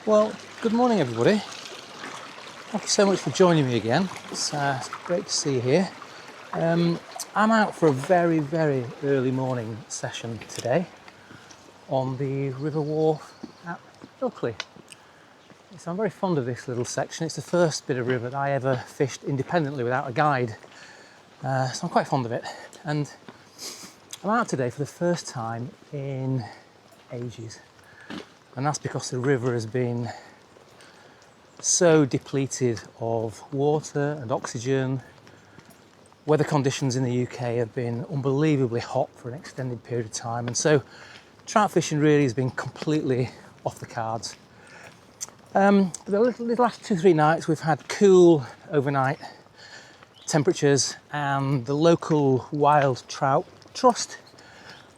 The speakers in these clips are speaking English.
Well, good morning everybody. Thank you so much for joining me again. It's great to see you here. I'm out for a very early morning session today on the River Wharfe at Ilkley. So I'm very fond of this little section. It's the first bit of river that I ever fished independently without a guide. So I'm quite fond of it. And I'm out today for the first time in ages. And that's because the river has been so depleted of water and oxygen. Weather conditions in the UK have been unbelievably hot for an extended period of time, and so trout fishing really has been completely off the cards. The last 2-3 nights we've had cool overnight temperatures, and the local wild trout trust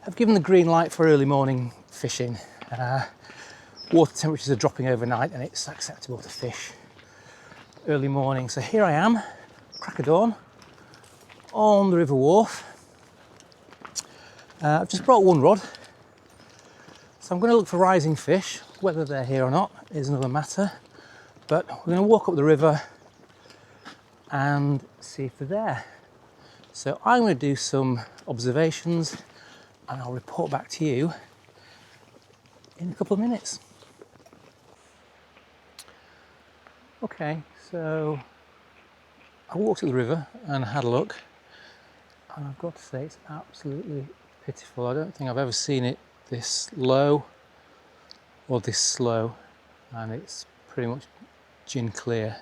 have given the green light for early morning fishing. Water temperatures are dropping overnight and it's acceptable to fish early morning. So here I am, crack of dawn, on the River Wharfe. I've just brought one rod, so I'm going to look for rising fish. Whether they're here or not is another matter, but we're going to walk up the river and see if they're there. So I'm going to do some observations and I'll report back to you in a couple of minutes. Okay, so I walked up the river and had a look, and I've got to say it's absolutely pitiful. I don't think I've ever seen it this low or this slow, and it's pretty much gin clear.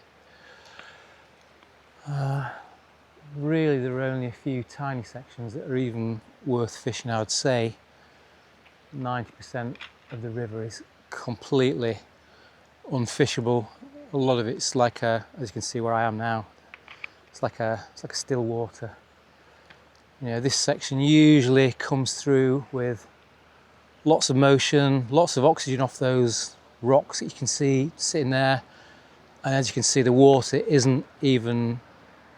Really, there are only a few tiny sections that are even worth fishing. I would say 90% of the river is completely unfishable. A lot of it's like as you can see where I am now, it's like a still water. You know, this section usually comes through with lots of motion, lots of oxygen off those rocks that you can see sitting there, and as you can see the water isn't even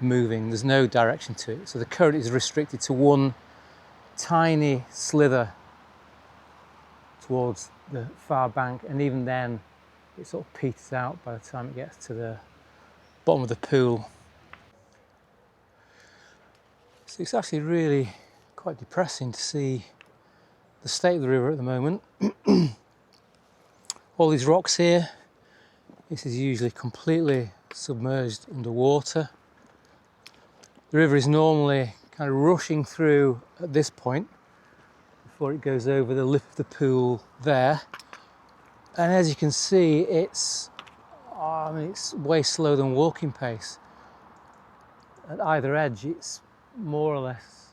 moving, there's no direction to it, so the current is restricted to one tiny slither towards the far bank, and even then it sort of peters out by the time it gets to the bottom of the pool. So it's actually really quite depressing to see the state of the river at the moment. All these rocks here, this is usually completely submerged underwater. The river is normally kind of rushing through at this point before it goes over the lip of the pool there. And as you can see, it's way slower than walking pace. At either edge, it's more or less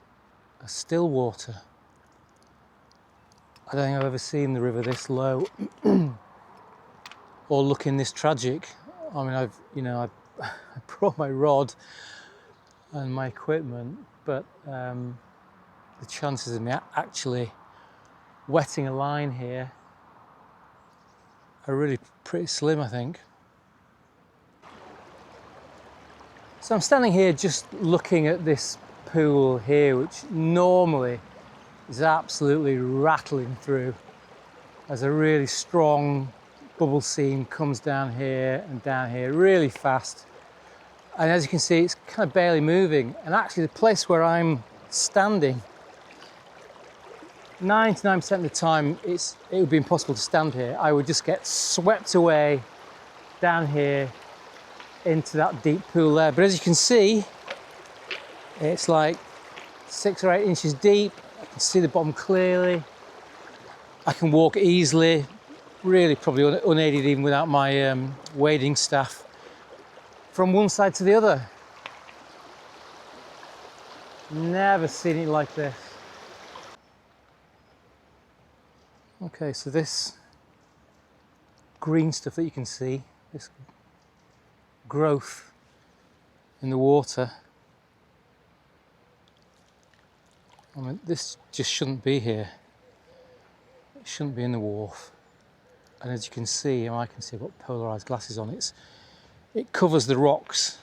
a still water. I don't think I've ever seen the river this low or looking this tragic. I mean, I brought my rod and my equipment, but the chances of me actually wetting a line here are really pretty slim, I think. So I'm standing here just looking at this pool here, which normally is absolutely rattling through as a really strong bubble seam comes down here and down here really fast. And as you can see, it's kind of barely moving. And actually the place where I'm standing, 99% of the time, it would be impossible to stand here. I would just get swept away down here into that deep pool there. But as you can see, it's like 6 or 8 inches deep. I can see the bottom clearly. I can walk easily, really probably unaided even without my wading staff, from one side to the other. Never seen it like this. Okay, so this green stuff that you can see, this growth in the water, I mean, this just shouldn't be here. It shouldn't be in the wharf. And as you can see, and I can see, I've got polarised glasses on, it covers the rocks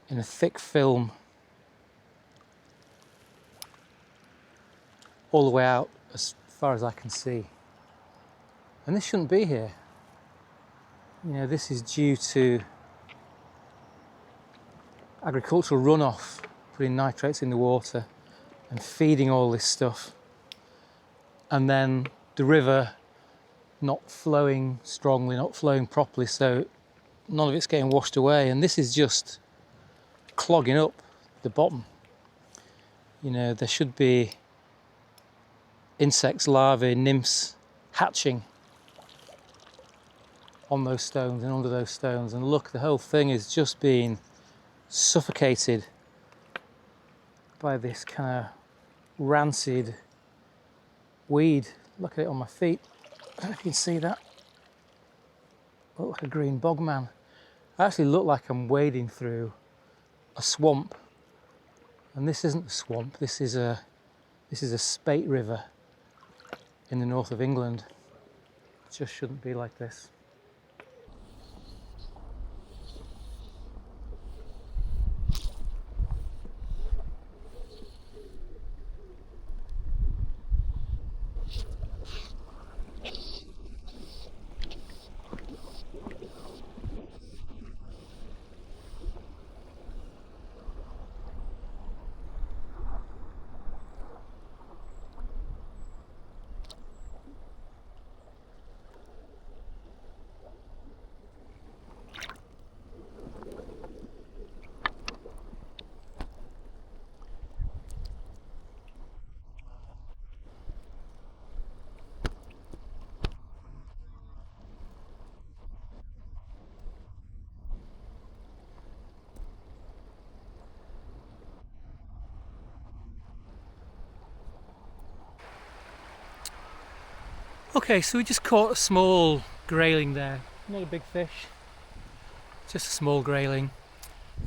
in a thick film all the way out as far as I can see. And this shouldn't be here. You know, this is due to agricultural runoff, putting nitrates in the water and feeding all this stuff. And then the river not flowing strongly, not flowing properly, so none of it's getting washed away. And this is just clogging up the bottom. You know, there should be insects, larvae, nymphs hatching on those stones and under those stones. And look, the whole thing is just being suffocated by this kind of rancid weed. Look at it on my feet. I don't know if you can see that. I look like a green bog man. I actually look like I'm wading through a swamp. And this isn't a swamp, this is a spate river in the north of England. It just shouldn't be like this. Okay, so we just caught a small grayling there. Not a big fish, just a small grayling.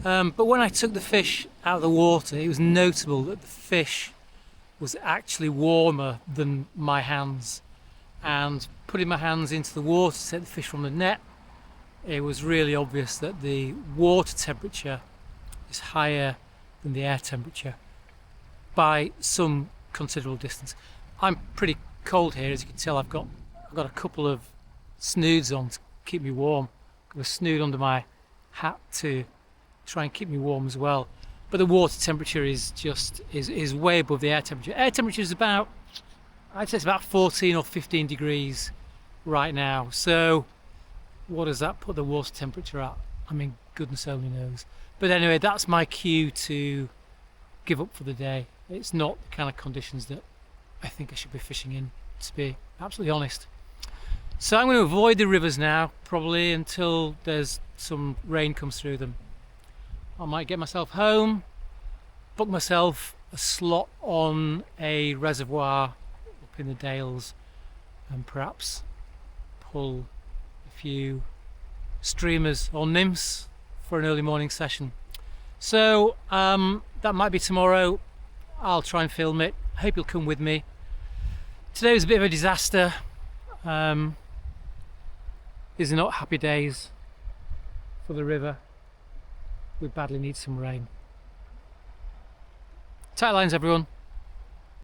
But when I took the fish out of the water, it was notable that the fish was actually warmer than my hands. And putting my hands into the water to take the fish from the net, it was really obvious that the water temperature is higher than the air temperature by some considerable distance. I'm pretty cold here, as you can tell. I've got a couple of snoods on to keep me warm. I've got a snood under my hat to try and keep me warm as well. But the water temperature is way above the air temperature. Air temperature is about, I'd say it's about 14 or 15 degrees right now. So what does that put the water temperature at? I mean, goodness only knows. But anyway, that's my cue to give up for the day. It's not the kind of conditions that I think I should be fishing in, to be absolutely honest. So I'm going to avoid the rivers now, probably until there's some rain comes through them. I might get myself home, book myself a slot on a reservoir up in the Dales, and perhaps pull a few streamers or nymphs for an early morning session. So that might be tomorrow. I'll try and film it. I hope you'll come with me. Today was a bit of a disaster. These are not happy days for the river. We badly need some rain. Tight lines, everyone.